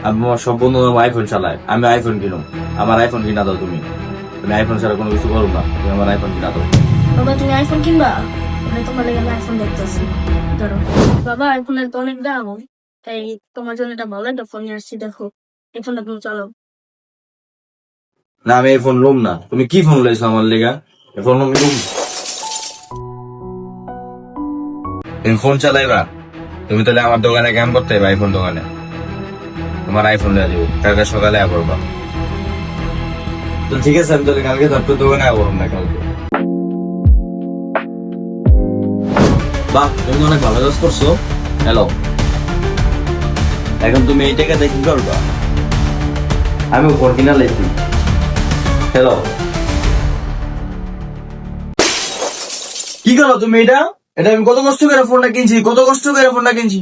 আমার সব বন্ধু আইফোন চালায়, আমি আইফোন কিনো, আমার আইফোন কিনা দাও তুমি। তুমি আইফোন ছাড়া কোনো কিছু করো না, তুমি আমার আইফোন কিনা দাও। বাবা তুমি আইফোন কিনবা? মানে তোমার লেগে আমি আইফোন দেখতেছি। ধরো বাবা, আইফোনের তো অনেক দাম, তাই তোমার জন্য একটা ভালো একটা ফোন নিয়ে আসছি, দেখো এই ফোনটা তুমি চালাও। না আমি এই ফোন লুম না। তুমি কি ফোন লাইছো আমার লেগা? এই ফোন আমি লুম। তুমি ফোন চালাইবা, তুমি তাহলে আমার দোকানে কাম করতে হবে, আইফোন দোকানে। তোমার আইফোন দেওয়া দিব, কালকে সকালে করবা। তো ঠিক আছে, আমি তাহলে কালকে তোর দোকানে করুন না কালকে। বাহ, তুমি তো অনেক ভালো কাজ করছো। হ্যালো, এখন তুমি এই টাকা দেখি করবা? আমি ফোন কিনা লাইছি। হ্যালো, কি করো তুমি এটা? এটা আমি কত কষ্ট করে ফোনটা কিনছি, কত কষ্ট করে ফোনটা কিনছি।